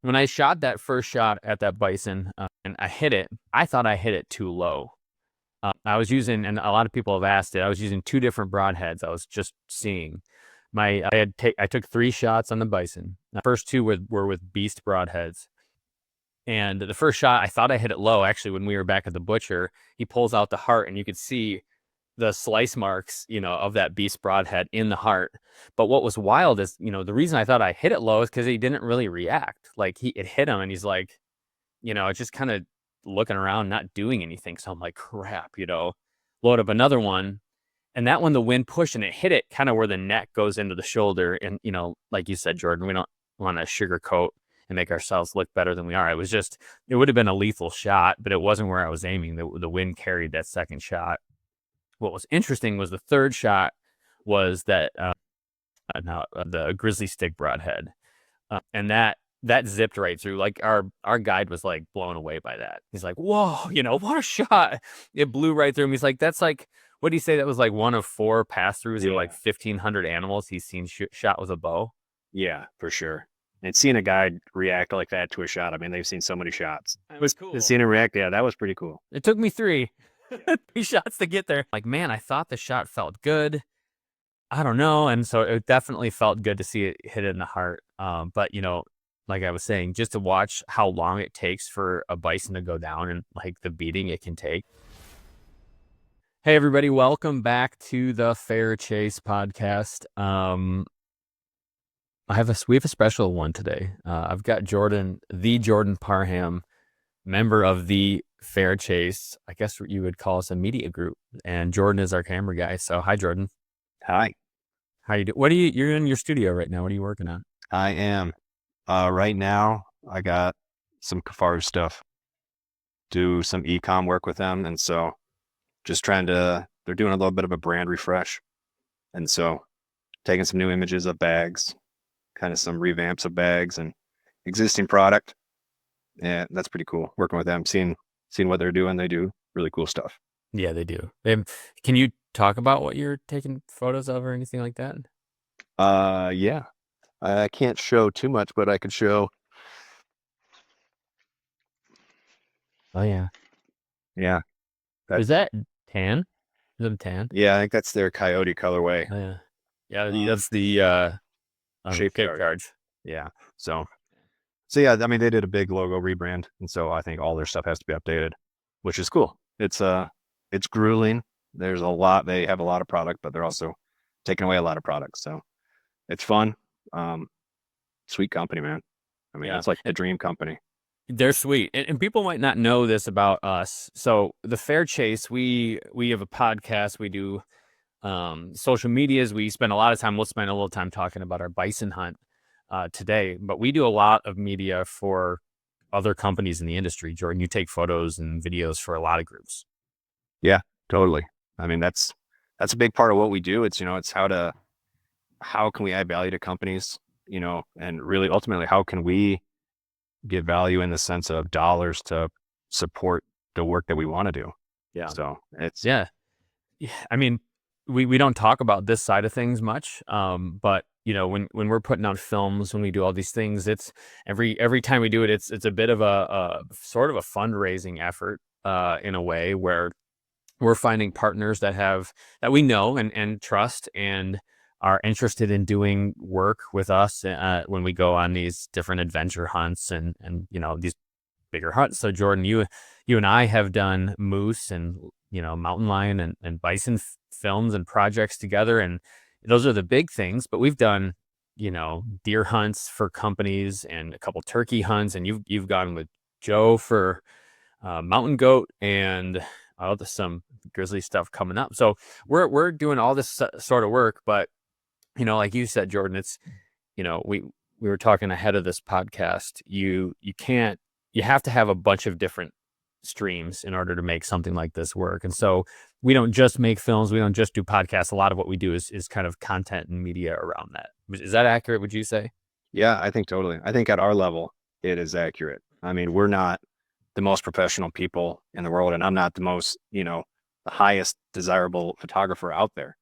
when I shot that first shot at that bison and I hit it, I thought I hit it too low. I was using, and a lot of people have asked it, I was using 2 different broadheads. I was just seeing. I took 3 shots on the bison. The first 2 were with beast broadheads. And the first shot, I thought I hit it low. Actually, when we were back at the butcher, he pulls out the heart and you could see the slice marks, of that beast broadhead in the heart. But what was wild is, the reason I thought I hit it low is because he didn't really react. Like it hit him and he's like, it's just kind of looking around, not doing anything. So I'm like, crap, load up another one. And that one, the wind pushed and it hit it kind of where the neck goes into the shoulder. And, like you said, Jordan, we don't want to sugarcoat and make ourselves look better than we are. It would have been a lethal shot, but it wasn't where I was aiming. The wind carried that second shot. What was interesting was the third shot was that the grizzly stick broadhead. And that zipped right through. Like our guide was like blown away by that. He's like, whoa, what a shot. It blew right through him. He's like, that's like, what do you say? That was like one of 4 pass-throughs of like 1,500 animals he's seen shot with a bow. Yeah, for sure. And seeing a guy react like that to a shot, I mean, they've seen so many shots. It was cool. Seeing him react, yeah, that was pretty cool. It took me 3 shots to get there. Like, man, I thought the shot felt good. I don't know. And so it definitely felt good to see it hit it in the heart. But, like I was saying, just to watch how long it takes for a bison to go down and like the beating it can take. Hey, everybody. Welcome back to the Fair Chase podcast. We have a special one today. I've got Jordan Parham, member of the Fair Chase. I guess you would call us a media group. And Jordan is our camera guy. So hi, Jordan. Hi. How you doing? You're in your studio right now. What are you working on? I am. Right now, I got some Kifaru stuff. Do some e-com work with them. And so just they're doing a little bit of a brand refresh. And so taking some new images of bags, kind of some revamps of bags and existing product. Yeah, that's pretty cool. Working with them, seeing what they're doing. They do really cool stuff. Yeah, they do. Can you talk about what you're taking photos of or anything like that? Yeah. I can't show too much, but I could show. Oh yeah. Yeah. Is that tan? Is it tan? Yeah, I think that's their coyote colorway. Oh, yeah. Yeah, that's the shape cards. Yeah. So yeah, I mean, they did a big logo rebrand, and so I think all their stuff has to be updated, which is cool. It's grueling. There's a lot. They have a lot of product, but they're also taking away a lot of products. So it's fun. Sweet company, man. I mean, it's like the dream company. They're sweet. And people might not know this about us. So the Fair Chase, we have a podcast. We do social medias. We'll spend a little time talking about our bison hunt today. But we do a lot of media for other companies in the industry. Jordan, you take photos and videos for a lot of groups. Yeah, totally. I mean, that's a big part of what we do. It's, it's how can we add value to companies, and really ultimately, how can we give value in the sense of dollars to support the work that we want to do? Yeah. So it's, yeah. I mean, we don't talk about this side of things much. But when we're putting out films, when we do all these things, it's every time we do it, it's a bit of a sort of a fundraising effort, in a way where we're finding partners that we know and trust and are interested in doing work with us when we go on these different adventure hunts and these bigger hunts. So Jordan, you and I have done moose and mountain lion and bison films and projects together, and those are the big things. But we've done deer hunts for companies and a couple turkey hunts, and you've gone with Joe for mountain goat and some grizzly stuff coming up. So we're doing all this sort of work, but like you said, Jordan, it's, we were talking ahead of this podcast. You have to have a bunch of different streams in order to make something like this work. And so we don't just make films. We don't just do podcasts. A lot of what we do is kind of content and media around that. Is that accurate? Would you say? Yeah, I think totally. I think at our level, it is accurate. I mean, we're not the most professional people in the world, and I'm not the most, the highest desirable photographer out there.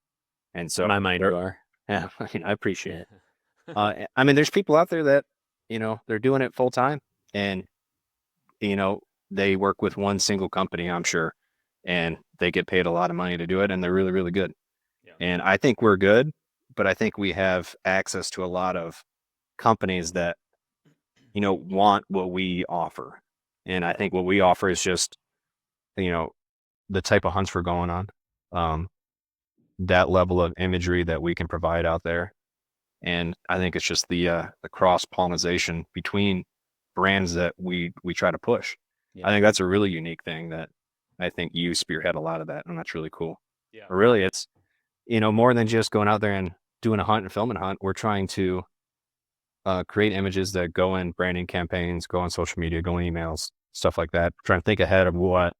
And so in my mind, you are. Yeah, I mean, I appreciate it. I mean, there's people out there that they're doing it full time, and they work with one single company, I'm sure, and they get paid a lot of money to do it, and they're really, really good. Yeah. And I think we're good, but I think we have access to a lot of companies that, want what we offer. And I think what we offer is just, you know, the type of hunts we're going on, um, that level of imagery that we can provide out there. And I think it's just the cross pollination between brands that we try to push. I Yeah. think that's a really unique thing that I think you spearhead a lot of that, and that's really cool. Yeah. But really, it's more than just going out there and doing a hunt and filming a hunt. We're trying to create images that go in branding campaigns, go on social media, go in emails, stuff like that. Trying to think ahead of what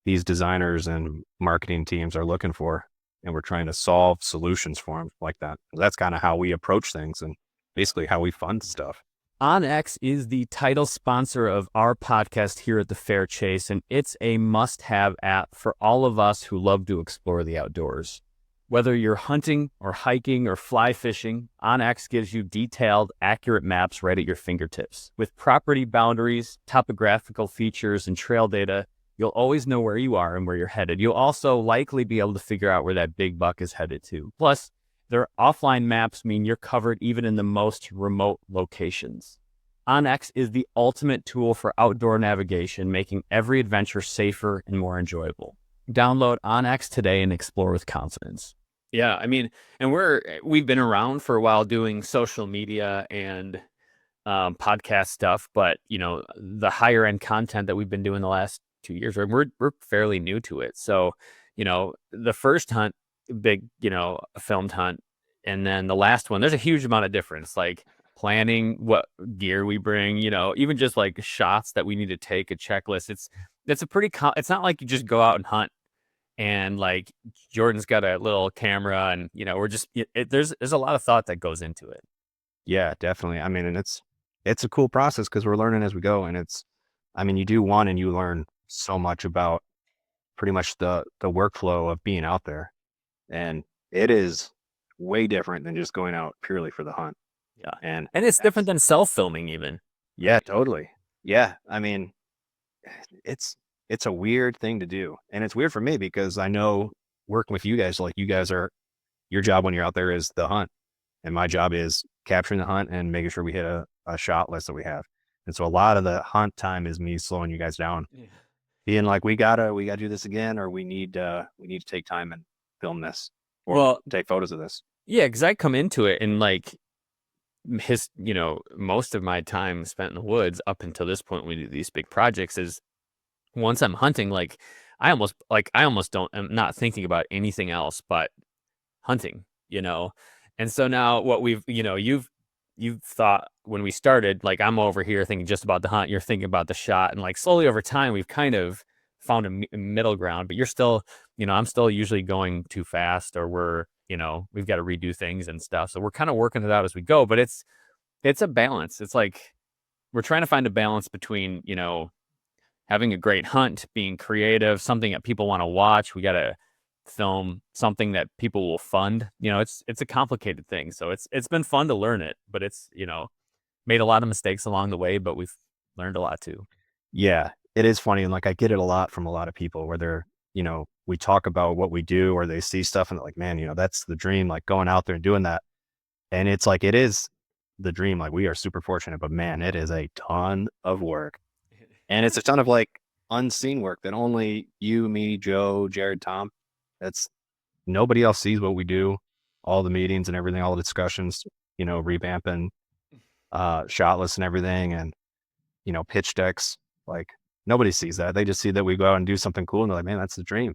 these designers and marketing teams are looking for, and we're trying to solve solutions for them like that. That's kind of how we approach things and basically how we fund stuff. OnX is the title sponsor of our podcast here at the Fair Chase, and it's a must-have app for all of us who love to explore the outdoors. Whether you're hunting or hiking or fly fishing, OnX gives you detailed, accurate maps right at your fingertips. With property boundaries, topographical features, and trail data, you'll always know where you are and where you're headed. You'll also likely be able to figure out where that big buck is headed to. Plus, their offline maps mean you're covered even in the most remote locations. OnX is the ultimate tool for outdoor navigation, making every adventure safer and more enjoyable. Download OnX today and explore with confidence. Yeah, I mean, and we've been around for a while doing social media and podcast stuff, but the higher end content that we've been doing the last 2 years, we're fairly new to it. So, the first hunt, big, filmed hunt, and then the last one, there's a huge amount of difference. Like planning what gear we bring, even just like shots that we need to take, a checklist. It's a pretty. It's not like you just go out and hunt and like Jordan's got a little camera and we're just there's a lot of thought that goes into it. Yeah, definitely. I mean, and it's a cool process because we're learning as we go, and you do one and you learn so much about pretty much the workflow of being out there, and it is way different than just going out purely for the hunt. Yeah. And And it's different than self-filming even. yeah, totally. Yeah, I mean, it's it's a weird thing to do, and it's weird for me because I know working with you guys, like you guys are your job when you're out there is the hunt, and my job is capturing the hunt and making sure we hit a shot list that we have. And so a lot of the hunt time is me slowing you guys down, Yeah. being like, we gotta do this again, or we need to take time and film this or Well, take photos of this. yeah, because I come into it and like most of my time spent in the woods up until this point when we do these big projects is once I'm hunting, like I almost don't, I'm not thinking about anything else but hunting, And so now what you've thought when we started, like I'm over here thinking just about the hunt, you're thinking about the shot, and like slowly over time we've kind of found a middle ground, but you're still, I'm still usually going too fast, or we've got to redo things and stuff. So we're kind of working it out as we go, but it's a balance. It's like we're trying to find a balance between, having a great hunt, being creative, something that people want to watch. We got to film something that people will fund. It's a complicated thing. So it's been fun to learn it, but it's, made a lot of mistakes along the way, but we've learned a lot too. Yeah, it is funny, and like I get it a lot from a lot of people where we talk about what we do, or they see stuff and they're like, man, that's the dream, like going out there and doing that. And it's like, it is the dream. Like we are super fortunate, but man, it is a ton of work. And it's a ton of like unseen work that only you, me, Joe, Jared, Tom, that's nobody else sees what we do, all the meetings and everything, all the discussions, revamping, shot lists and everything. And, pitch decks, like nobody sees that. They just see that we go out and do something cool. And they're like, man, that's the dream.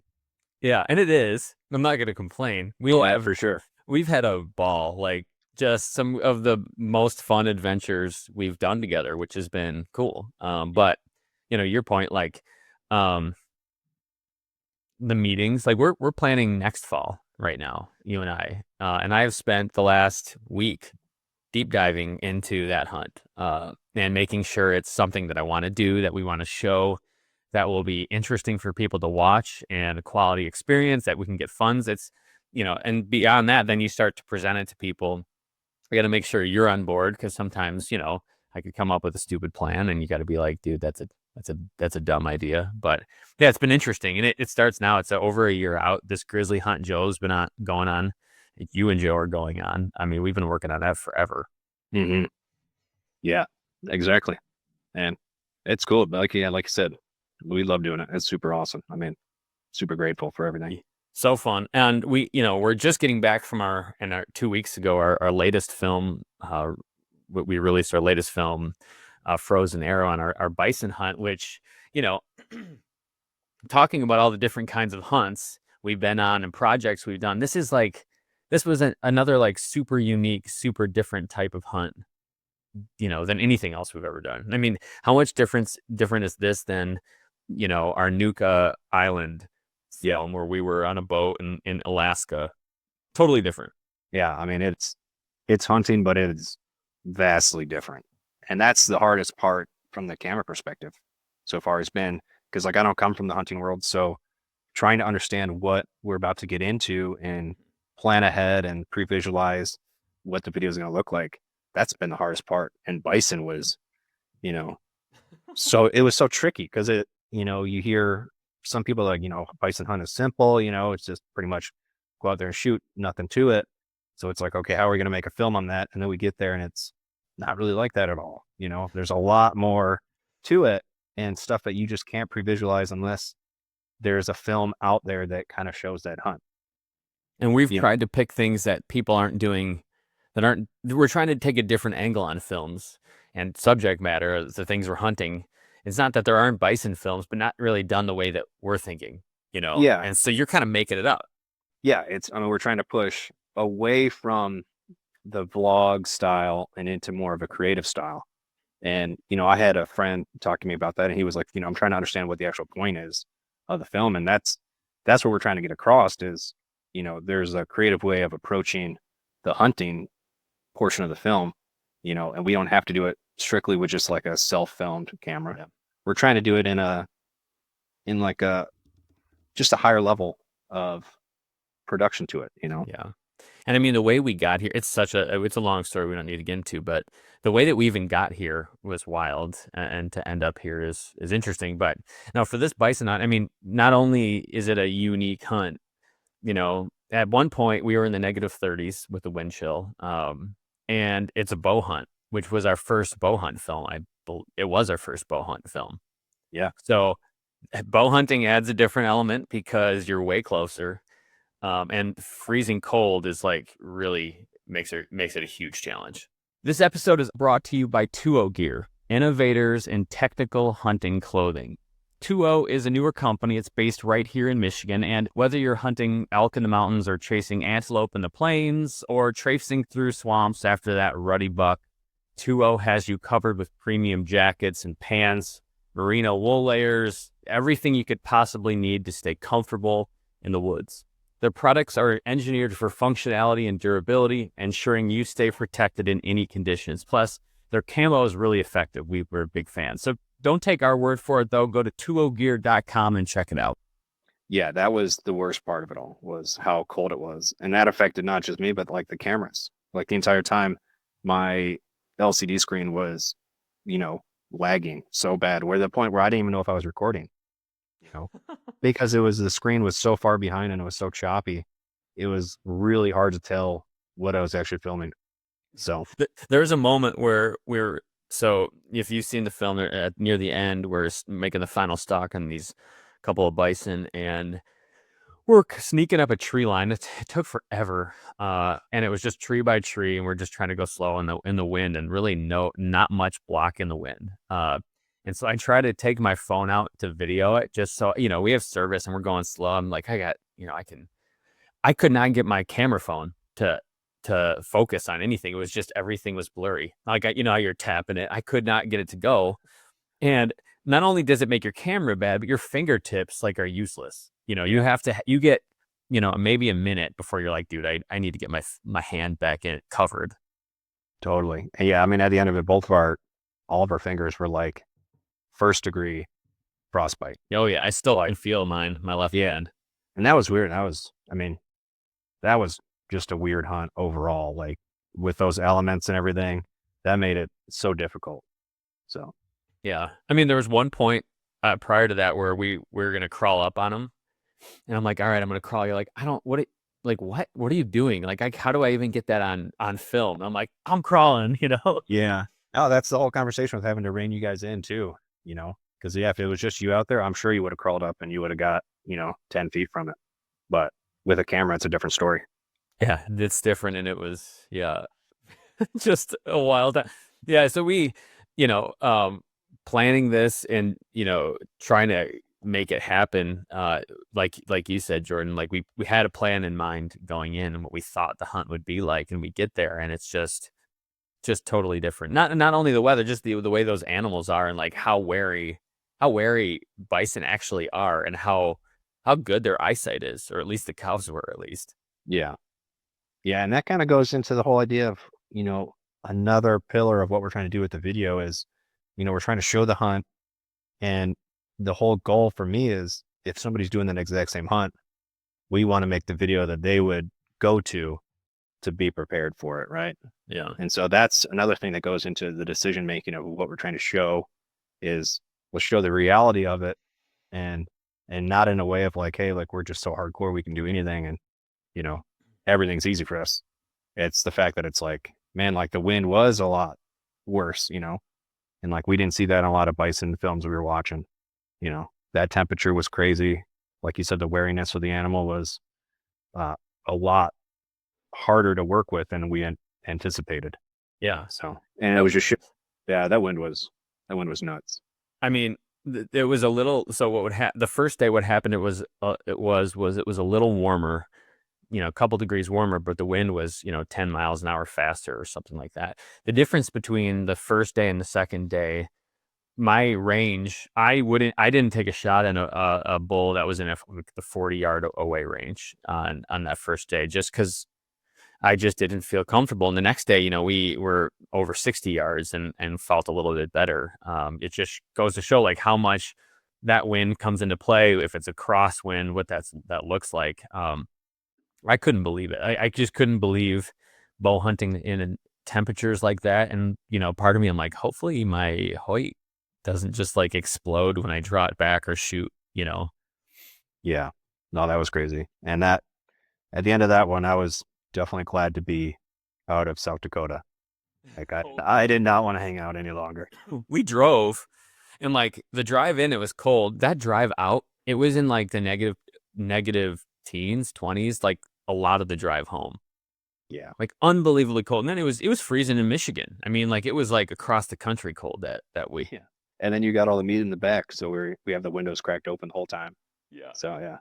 Yeah, and it is. I'm not going to complain. For sure. We've had a ball, like just some of the most fun adventures we've done together, which has been cool. But your point, like, the meetings, like we're planning next fall right now, you and I have spent the last week deep diving into that hunt, and making sure it's something that I want to do, that we want to show, that will be interesting for people to watch, and a quality experience that we can get funds. It's, and beyond that, then you start to present it to people. I got to make sure you're on board because sometimes, I could come up with a stupid plan, and you got to be like, dude, that's a dumb idea. But yeah, it's been interesting, and it starts now. It's over a year out. This grizzly hunt Joe's been going on. You and Joe are going on. I mean, we've been working on that forever. Mm-hmm. Yeah, exactly. And it's cool. But like I said, we love doing it. It's super awesome. I mean, super grateful for everything. So fun. And we're just getting back from our 2 weeks ago, our latest film, we released our latest film, Frozen Arrow, on our bison hunt, which, talking about all the different kinds of hunts we've been on and projects we've done. This was another like super unique, super different type of hunt, than anything else we've ever done. I mean, how much different is this than, our Nuka Island film where we were on a boat in Alaska? Totally different. Yeah, I mean, it's hunting, but it's vastly different. And that's the hardest part from the camera perspective so far has been, because like I don't come from the hunting world, so trying to understand what we're about to get into and plan ahead and pre-visualize what the video is going to look like, that's been the hardest part. And bison was, so it was so tricky because you hear some people like, bison hunt is simple, it's just pretty much go out there and shoot, nothing to it. So it's like, okay, how are we going to make a film on that? And then we get there and it's not really like that at all. There's a lot more to it and stuff that you just can't pre-visualize unless there's a film out there that kind of shows that hunt. And we've tried to pick things that people aren't doing, we're trying to take a different angle on films and subject matter, the things we're hunting. It's not that there aren't bison films, but not really done the way that we're thinking, Yeah. And so you're kind of making it up. Yeah. We're trying to push away from the vlog style and into more of a creative style. And, I had a friend talk to me about that and he was like, I'm trying to understand what the actual point is of the film. And that's what we're trying to get across is, there's a creative way of approaching the hunting portion of the film, and we don't have to do it strictly with just like a self-filmed camera. Yeah. We're trying to do it in like just a higher level of production to it, Yeah. And I mean, the way we got here, it's a long story we don't need to get into, but the way that we even got here was wild, and to end up here is interesting. But now for this bison hunt, I mean, not only is it a unique hunt, at one point we were in the -30s with the wind chill, and it's a bow hunt, which was our first bow hunt film. It was our first bow hunt film. Yeah. So bow hunting adds a different element because you're way closer. And freezing cold is like really makes it a huge challenge. This episode is brought to you by 2O Gear, innovators in technical hunting clothing. 2O is a newer company. It's based right here in Michigan. And whether you're hunting elk in the mountains or chasing antelope in the plains or traipsing through swamps after that ruddy buck, 2O has you covered with premium jackets and pants, merino wool layers, everything you could possibly need to stay comfortable in the woods. Their products are engineered for functionality and durability, ensuring you stay protected in any conditions. Plus, their camo is really effective. We're big fans. So don't take our word for it, though. Go to 2ogear.com and check it out. Yeah, that was the worst part of it all, was how cold it was. And that affected not just me, but like the cameras. Like the entire time, my LCD screen was, lagging so bad, where the point where I didn't even know if I was recording. Because the screen was so far behind and it was so choppy, it was really hard to tell what I was actually filming. So there's a moment where so if you've seen the film near the end, we're making the final stalk on these couple of bison and we're sneaking up a tree line. It took forever. And it was just tree by tree. And we're just trying to go slow in the wind and really not much block in the wind. And so I try to take my phone out to video it just so, we have service and we're going slow. I'm like, I could not get my camera phone to focus on anything. It was just, everything was blurry. Like, how you're tapping it. I could not get it to go. And not only does it make your camera bad, but your fingertips are useless. You get, maybe a minute before you're like, dude, I need to get my hand back in it covered. Totally. And yeah. I mean, at the end of it, all of our fingers were like 1st degree frostbite. Oh yeah. I still can feel my left hand. And that was weird. That was just a weird hunt overall, like with those elements and everything. that made it so difficult. So Yeah. I mean, there was one point prior to that where we were gonna crawl up on him, and I'm like, all right, I'm gonna crawl. You're like, I don't like what are you doing? Like, how do I even get that on film? I'm like, I'm crawling, you know? yeah. Oh, that's the whole conversation with having to rein you guys in too, because yeah, if it was just you out there, I'm sure you would have crawled up and you would have got, 10 feet from it. But with a camera, it's a different story. Yeah, it's different, and it was just a wild time. Yeah, so we, you know, planning this and trying to make it happen. Like you said, Jordan, like we had a plan in mind going in and what we thought the hunt would be like, and we get there and it's just totally different. Not only the weather, just the way those animals are and like how wary bison actually are and how good their eyesight is, or at least the cows were at least. Yeah. Yeah. And that kind of goes into the whole idea of, another pillar of what we're trying to do with the video is, we're trying to show the hunt. And the whole goal for me is if somebody's doing that exact same hunt, we want to make the video that they would go to be prepared for it. Right. Yeah. And so that's another thing that goes into the decision making of what we're trying to show is let's show the reality of it and not in a way of like, hey, like we're just so hardcore we can do anything and you know everything's easy for us. It's the fact that it's like, man, like the wind was a lot worse, and like we didn't see that in a lot of bison films we were watching. That temperature was crazy. Like you said, the wariness of the animal was a lot harder to work with than we anticipated. Yeah. So, and it was just, yeah, that wind was nuts. I mean, it was a little. So what would happen the first day? What happened? It was a little warmer, a couple degrees warmer, but the wind was 10 miles an hour faster or something like that. The difference between the first day and the second day, my range, I didn't take a shot in a bull that was in the 40-yard away range on that first day, just because I just didn't feel comfortable. And the next day, we were over 60 yards and felt a little bit better. It just goes to show like how much that wind comes into play. If it's a crosswind, what that looks like. I couldn't believe it. I just couldn't believe bow hunting in temperatures like that. And, part of me, I'm like, hopefully my Hoyt doesn't just like explode when I draw it back or shoot. Yeah, no, that was crazy. And that at the end of that one, I was definitely glad to be out of South Dakota. Like I did not want to hang out any longer. We drove and like the drive in, it was cold. That drive out, it was in like the negative teens, 20s, like a lot of the drive home. Yeah. Like unbelievably cold. And then it was freezing in Michigan. I mean, like it was like across the country cold that week. Yeah. And then you got all the meat in the back, so we have the windows cracked open the whole time. Yeah. So yeah.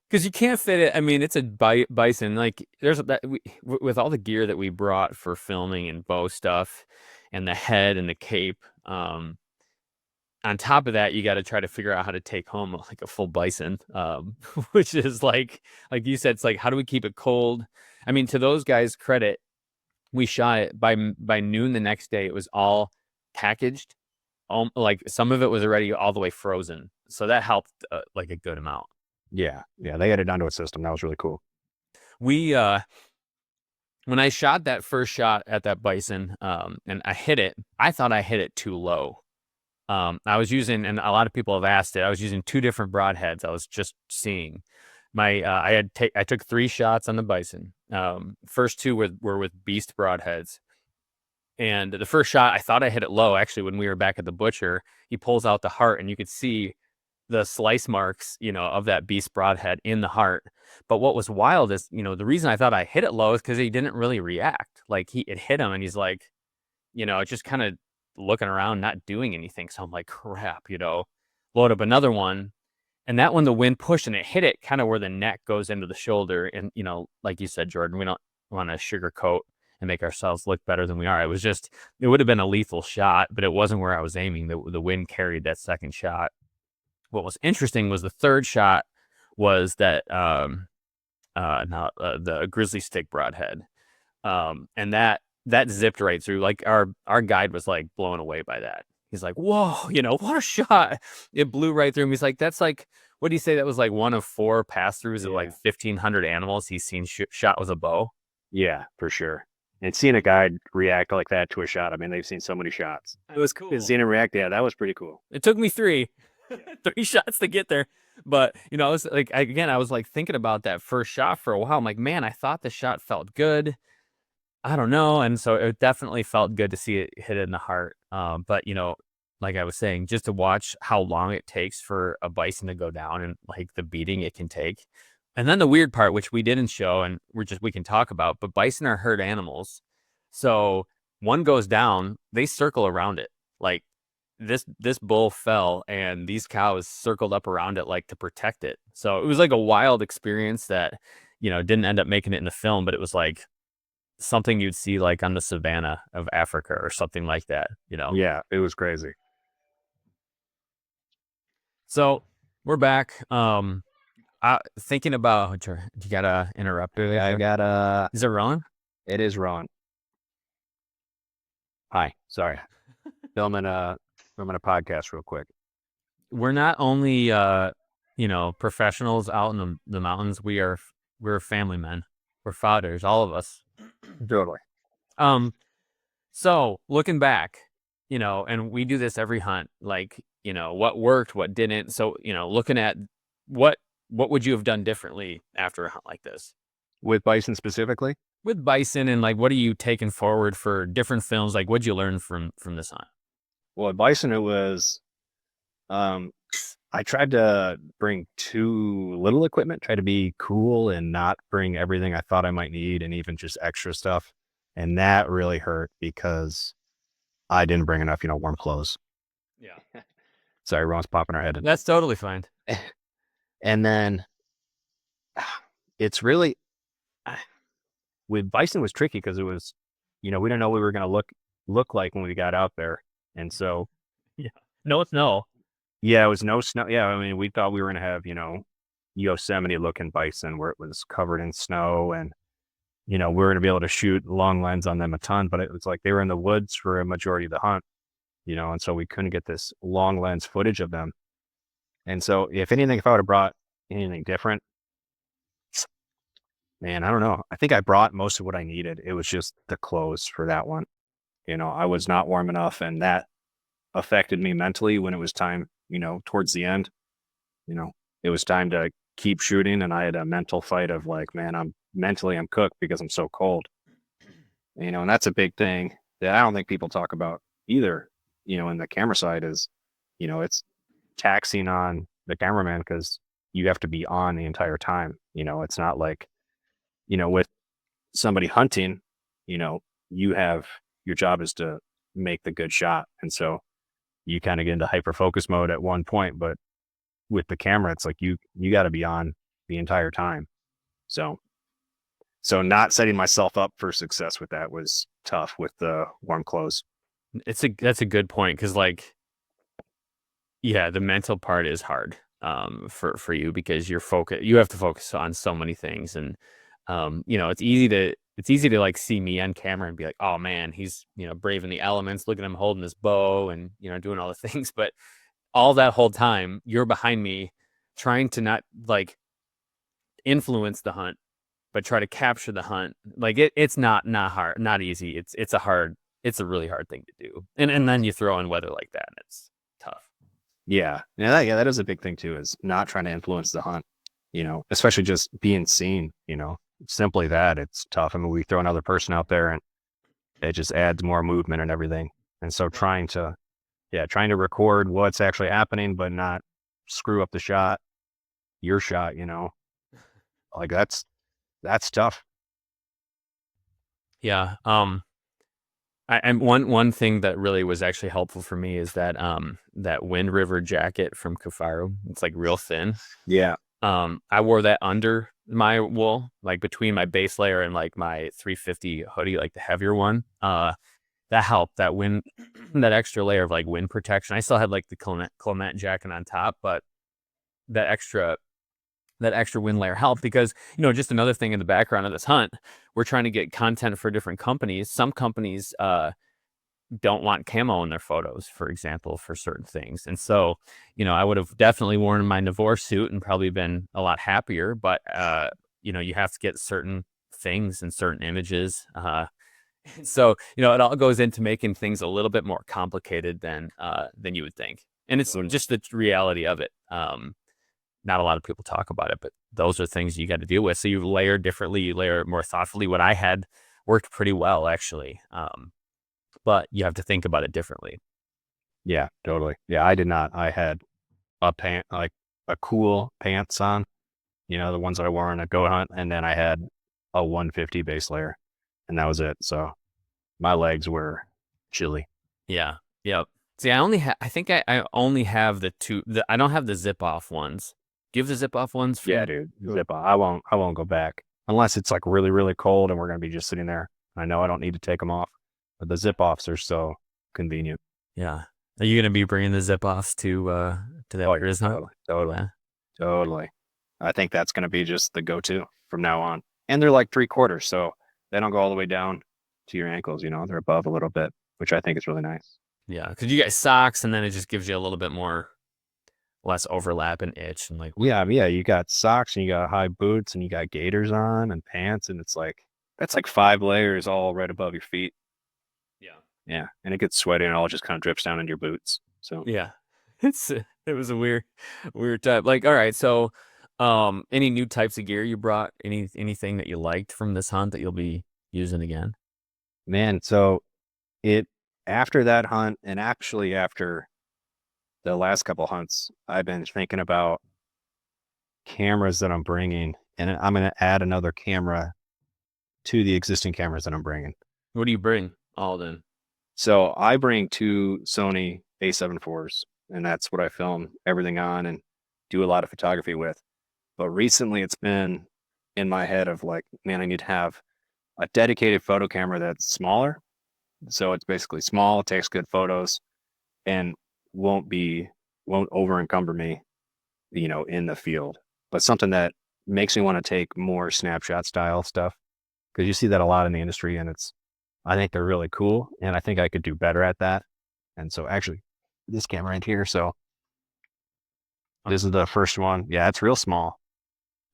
Because you can't fit it. I mean, it's a bison. Like there's that with all the gear that we brought for filming and bow stuff, and the head and the cape. On top of that, you got to try to figure out how to take home like a full bison, which is like you said, it's like how do we keep it cold? I mean, to those guys' credit, we shot it by noon the next day. It was all packaged. Like some of it was already all the way frozen, so that helped like a good amount. Yeah. Yeah. They had it onto a system. That was really cool. We when I shot that first shot at that bison, and I hit it, I thought I hit it too low. I was using, and a lot of people have asked it, I was using two different broadheads. I was just seeing my, I took 3 shots on the bison. First 2 were with beast broadheads. And the first shot, I thought I hit it low. Actually, when we were back at the butcher, he pulls out the heart and you could see the slice marks, of that beast broadhead in the heart. But what was wild is, the reason I thought I hit it low is because he didn't really react. Like it hit him and he's like, just kind of looking around, not doing anything. So I'm like, crap, load up another one. And that one, the wind pushed and it hit it kind of where the neck goes into the shoulder. And, like you said, Jordan, we don't want to sugarcoat and make ourselves look better than we are. It would have been a lethal shot, but it wasn't where I was aiming. The wind carried that second shot. What was interesting was the third shot was that, the grizzly stick broadhead. And that zipped right through. Like our guide was like blown away by that. He's like, whoa, what a shot. It blew right through him. He's like, that's like, what do you say? That was like one of 4 pass-throughs of like 1,500 animals he's seen shot with a bow. Yeah, for sure. And seeing a guy react like that to a shot, I mean, they've seen so many shots. It was cool. And seeing him react, yeah, that was pretty cool. It took me three shots to get there. But, I was like, I was like thinking about that first shot for a while. I'm like, man, I thought the shot felt good. I don't know. And so it definitely felt good to see it hit in the heart. But, like I was saying, just to watch how long it takes for a bison to go down and like the beating it can take. And then the weird part, which we didn't show and we can talk about, but bison are herd animals. So one goes down, they circle around it. Like this bull fell and these cows circled up around it like to protect it. So it was like a wild experience that, didn't end up making it in the film, but it was like something you'd see like on the savannah of Africa or something like that, Yeah, it was crazy. So we're back. Thinking about, you gotta interrupt. I got Is it rolling? it is wrong. Hi, sorry. filming a podcast real quick. We're not only professionals out in the mountains. We're family men. We're fathers, all of us. Totally. So looking back, and we do this every hunt, like, what worked, what didn't. So, looking at what would you have done differently after a hunt like this? With bison specifically? With bison, and like, what are you taking forward for different films? Like, what'd you learn from this hunt? Well, at bison, it was, I tried to bring too little equipment, try to be cool and not bring everything I thought I might need and even just extra stuff. And that really hurt because I didn't bring enough, warm clothes. Yeah. Sorry, everyone's popping our head. That's totally fine. And then it's really, with bison was tricky because it was, we didn't know what we were going to look like when we got out there. And so, yeah, no snow. Yeah, it was no snow. Yeah, I mean, we thought we were going to have, Yosemite looking bison where it was covered in snow and, we were going to be able to shoot long lens on them a ton, but it was like they were in the woods for a majority of the hunt, and so we couldn't get this long lens footage of them. And so if I would have brought anything different, man, I don't know. I think I brought most of what I needed. It was just the clothes for that one. I was not warm enough and that affected me mentally when it was time, towards the end, it was time to keep shooting. And I had a mental fight of like, man, I'm cooked because I'm so cold, and that's a big thing that I don't think people talk about either, in the camera side is, it's taxing on the cameraman because you have to be on the entire time. It's not like, with somebody hunting, you have, your job is to make the good shot. And so you kind of get into hyper focus mode at one point, but with the camera, it's like you got to be on the entire time. So not setting myself up for success with that was tough with the warm clothes. That's a good point. Cause like, yeah, the mental part is hard, for you because you have to focus on so many things. And, it's easy to like see me on camera and be like, oh man, he's, braving the elements, look at him holding his bow and, doing all the things. But all that whole time you're behind me trying to not like influence the hunt, but try to capture the hunt. Like it's not hard, not easy. It's a really hard thing to do. And then you throw in weather like that and it's tough. Yeah. That is a big thing too, is not trying to influence the hunt, especially just being seen, simply that it's tough. I mean, we throw another person out there and it just adds more movement and everything. And so trying to record what's actually happening, but not screw up your shot, like that's tough. Yeah. And one thing that really was actually helpful for me is that that Wind River jacket from Kifaru. It's like real thin. Yeah. I wore that under my wool, like between my base layer and like my 350 hoodie, like the heavier one. That helped. That that extra layer of like wind protection. I still had like the Clement jacket on top, but that extra wind layer helped because, just another thing in the background of this hunt, we're trying to get content for different companies. Some companies don't want camo in their photos, for example, for certain things. And so, I would have definitely worn my Navor suit and probably been a lot happier, but, you have to get certain things and certain images. So, it all goes into making things a little bit more complicated than you would think. And it's just the reality of it. Not a lot of people talk about it, but those are things you got to deal with. So you layer differently, you layer more thoughtfully. What I had worked pretty well, actually. But you have to think about it differently. Yeah, totally. Yeah, I did not. I had like a cool pants on, the ones that I wore on a goat hunt. And then I had a 150 base layer and that was it. So my legs were chilly. Yeah. Yep. See, I think I only have I don't have the zip off ones. Do you have the zip off ones? Yeah, dude. Zip off. I won't go back unless it's like really, really cold and we're going to be just sitting there. I know I don't need to take them off, but the zip offs are so convenient. Yeah. Are you going to be bringing the zip offs to that grizz hunt? Totally. Yeah. Totally. I think that's going to be just the go-to from now on. And they're like 3/4, so they don't go all the way down to your ankles, they're above a little bit, which I think is really nice. Yeah, because you get socks and then it just gives you a little bit less overlap and itch and like. Yeah, you got socks and you got high boots and you got gaiters on and pants and that's like 5 layers all right above your feet. Yeah. Yeah, and it gets sweaty and it all just kind of drips down into your boots. So yeah, it was a weird type. Like, all right, so any new types of gear you brought? Anything that you liked from this hunt that you'll be using again? Man, so after that hunt and actually after the last couple hunts, I've been thinking about cameras that I'm bringing, and I'm going to add another camera to the existing cameras that I'm bringing. What do you bring all then? So I bring 2 Sony A7 IVs, and that's what I film everything on and do a lot of photography with. But recently it's been in my head of like, man, I need to have a dedicated photo camera that's smaller. So it's basically small, takes good photos, and won't over encumber me, in the field. But something that makes me want to take more snapshot style stuff, because you see that a lot in the industry, and I think they're really cool, and I think I could do better at that. And so actually, this camera right here, so this is the first one. Yeah, it's real small.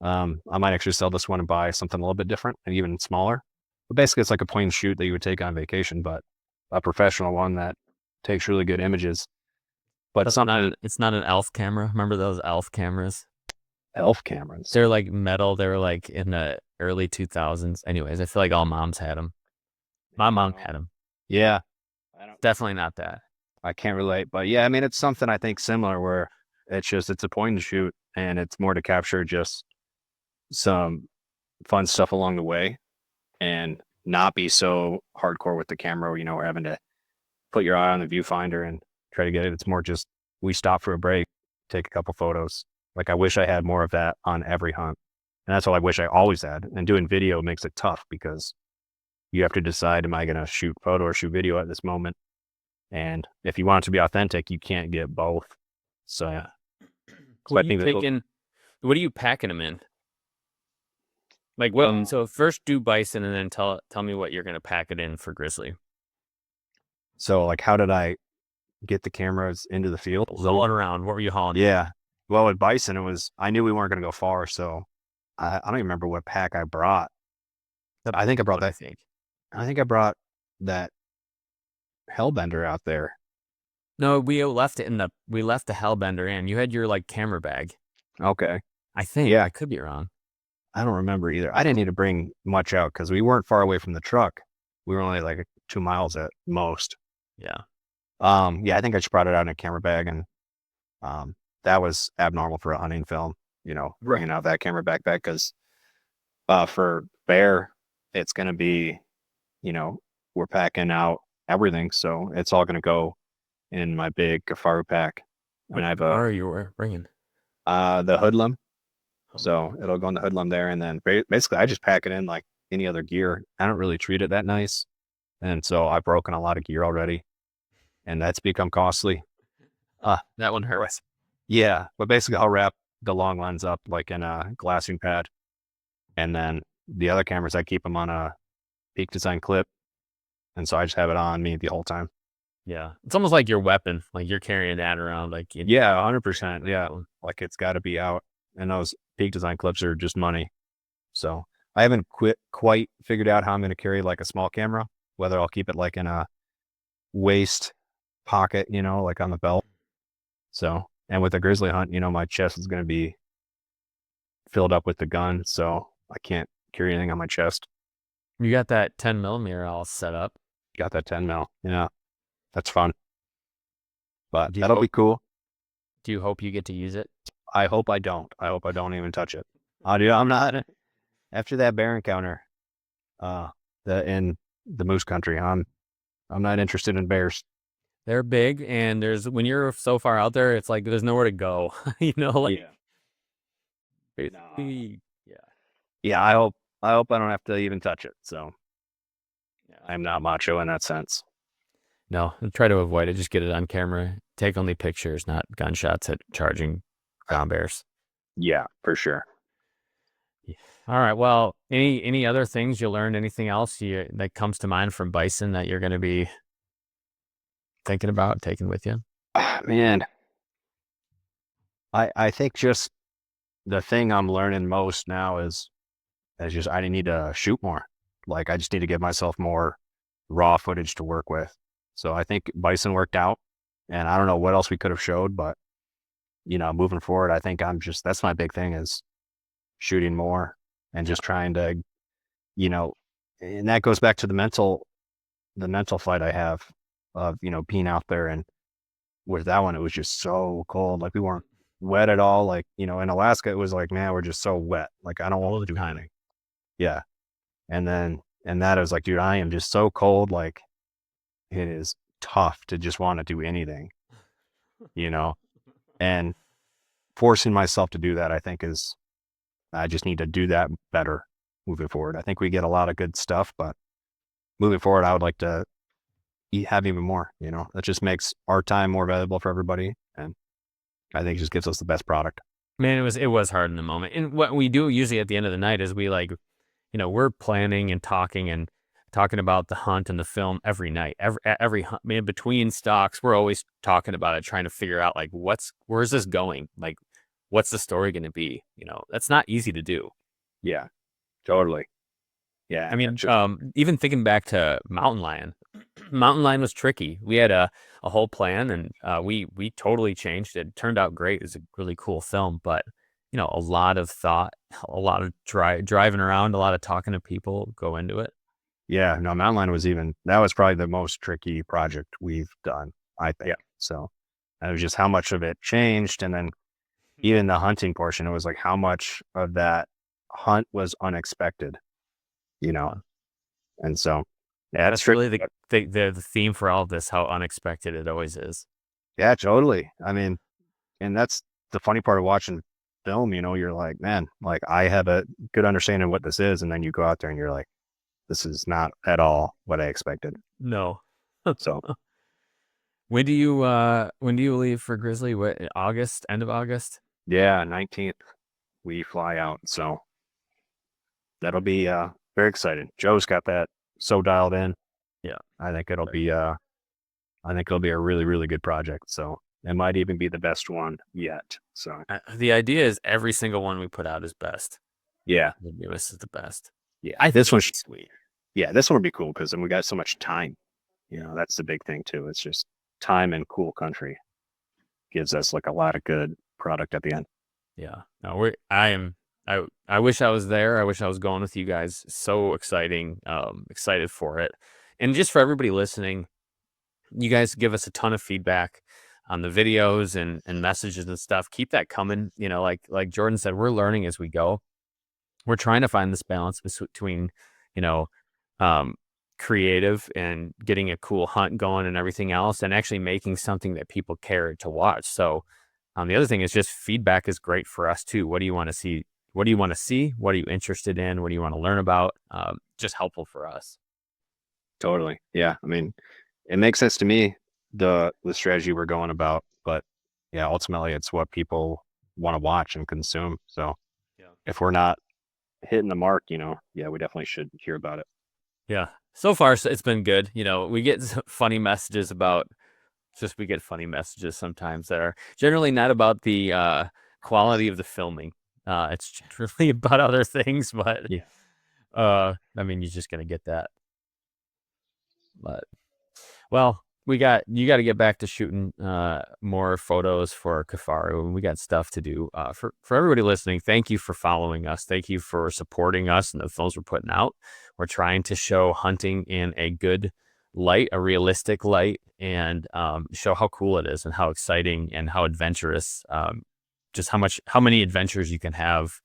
I might actually sell this one and buy something a little bit different and even smaller. But basically, it's like a point and shoot that you would take on vacation, but a professional one that takes really good images. But it's not an ELF camera. Remember those ELF cameras? ELF cameras. They're like metal. They were like in the early 2000s. Anyways, I feel like all moms had them. My mom had them. Yeah. Definitely not that. I can't relate, but yeah, I mean, it's something I think similar where it's a point and shoot and it's more to capture just some fun stuff along the way and not be so hardcore with the camera, we're having to put your eye on the viewfinder and try to get it. It's more just, we stop for a break, take a couple photos. Like I wish I had more of that on every hunt. And that's all I wish I always had. And doing video makes it tough because you have to decide, am I going to shoot photo or shoot video at this moment? And if you want it to be authentic, you can't get both. So, yeah. What are you packing them in? Like, so first do bison and then tell me what you're going to pack it in for grizzly. So like, how did I get the cameras into the field? Hauling around. What were you hauling? Yeah. Well, with bison, I knew we weren't going to go far. So I don't even remember what pack I brought. I think I brought that. I think I brought that Hellbender out there. No, we left the Hellbender in. You had your like camera bag. Okay. I think. Yeah. I could be wrong. I don't remember either. I didn't need to bring much out because we weren't far away from the truck. We were only like 2 miles at most. Yeah. Yeah, I think I just brought it out in a camera bag, and that was abnormal for a hunting film, bringing out that camera backpack because for bear, it's going to be, we're packing out everything. So it's all going to go in my big Kifaru pack. When I have are you bringing? The hoodlum. So it'll go in the hoodlum there. And then basically I just pack it in like any other gear. I don't really treat it that nice. And so I've broken a lot of gear already and that's become costly. That one hurts. Yeah. But basically I'll wrap the long lens up like in a glassing pad. And then the other cameras, I keep them on a Peak Design clip. And so I just have it on me the whole time. Yeah. It's almost like your weapon. Like you're carrying that around. Like, yeah, 100%. Yeah. Like it's got to be out. And those Peak Design clips are just money. So I haven't quite figured out how I'm going to carry like a small camera. whether I'll keep it like in a waist pocket, like on the belt. So, and with a grizzly hunt, my chest is going to be filled up with the gun, so I can't carry anything on my chest. You got that 10 millimeter all set up. Got that 10 mil. Yeah, that's fun. But Do you that'll hope, be cool. do you hope you get to use it? I hope I don't. I hope I don't even touch it. Dude, I'm not after that bear encounter, in the moose country. I'm not interested in bears. They're big, and when you're so far out there, it's like there's nowhere to go. Like Yeah. No. basically, yeah, Yeah, I hope I don't have to even touch it. So yeah. I'm not macho in that sense. No, try to avoid it. Just get it on camera. Take only pictures, not gunshots at charging brown bears. Yeah, for sure. Yeah. All right. Well, any other things you learned? Anything else that comes to mind from bison that you're going to be thinking about taking with you? Man, I think just the thing I'm learning most now is just I need to shoot more. Like I just need to give myself more raw footage to work with. So I think bison worked out, and I don't know what else we could have showed, but moving forward, I think that's my big thing is shooting more and just trying to, you know, and that goes back to the mental fight I have of, being out there. And with that one, it was just so cold. Like we weren't wet at all. Like, in Alaska, it was like, man, we're just so wet. Like I don't want to do anything. Yeah. And that I was like, dude, I am just so cold. Like it is tough to just want to do anything, you know, and forcing myself to do that, I think I just need to do that better moving forward. I think we get a lot of good stuff, but moving forward, I would like to have even more, that just makes our time more valuable for everybody. And I think it just gives us the best product. Man, it was hard in the moment. And what we do usually at the end of the night is we we're planning and talking about the hunt and the film every night. Every hunt, man, between stocks, we're always talking about it, trying to figure out like where's this going? Like, what's the story going to be? That's not easy to do. Yeah, totally. I Yeah. mean, even thinking back to Mountain Lion, Mountain Lion was tricky. We had a whole plan, and we totally changed it. It turned out great. It was a really cool film, but a lot of thought, a lot of driving around, a lot of talking to people go into it. Yeah. No, Mountain Lion that was probably the most tricky project we've done, I think. Yeah. So and it was just how much of it changed. And then even the hunting portion, it was like how much of that hunt was unexpected, you know? And so, yeah, it's That's tricky. really the theme for all of this, how unexpected it always is. Yeah, totally. I mean, and that's the funny part of watching film, you're like, man, like I have a good understanding of what this is. And then you go out there and you're like, this is not at all what I expected. No. So When do you leave for Grizzly? What, August, end of August? yeah, 19th, we fly out. So that'll be very exciting. Joe's got that so dialed in. Yeah. I think it'll be a really, really good project. So it might even be the best one yet. So The idea is every single one we put out is best. yeah, This is the best. yeah. I think This one's it'll be sweet. Yeah, this one would be cool because then we got so much time. That's the big thing too. It's just time and cool country gives us like a lot of good product at the end. Yeah. No, I wish I was there. I wish I was going with you guys. So exciting. Excited for it. And just for everybody listening, you guys give us a ton of feedback on the videos and messages and stuff. Keep that coming. Like Jordan said, we're learning as we go. We're trying to find this balance between, you know, um, creative and getting a cool hunt going and everything else, and actually making something that people care to watch. So, the other thing is just feedback is great for us too. What do you want to see? What do you want to see? What are you interested in? What do you want to learn about? Just helpful for us. Totally. Yeah. I mean, it makes sense to me, the strategy we're going about, but yeah, ultimately it's what people want to watch and consume. So Yeah. if we're not hitting the mark, yeah, we definitely should hear about it. Yeah. So far, it's been good. We get funny messages about we get funny messages sometimes that are generally not about the quality of the filming. It's generally about other things, but Yeah. I mean, you're just gonna get that. But well, you got to get back to shooting more photos for Kifaru, and we got stuff to do. For everybody listening, thank you for following us. Thank you for supporting us and the films we're putting out. We're trying to show hunting in a good light, a realistic light, and show how cool it is and how exciting and how adventurous. Just how many adventures you can have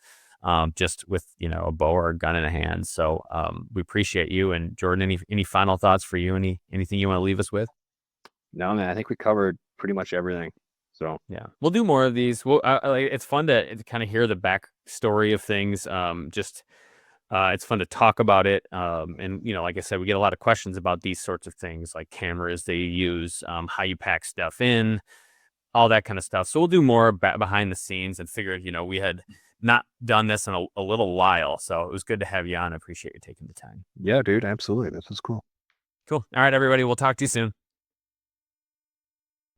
just with, a bow or a gun in a hand. So we appreciate you. And Jordan, any final thoughts for you? Anything you want to leave us with? No, man, I think we covered pretty much everything. So Yeah, we'll do more of these. It's fun to kind of hear the backstory of things. It's fun to talk about it. And like I said, we get a lot of questions about these sorts of things, like cameras they use, how you pack stuff in, all that kind of stuff. So we'll do more behind the scenes, and figured, we had not done this in a little while. So it was good to have you on. I appreciate you taking the time. yeah, dude, absolutely. This was cool. Cool. All right, everybody. We'll talk to you soon.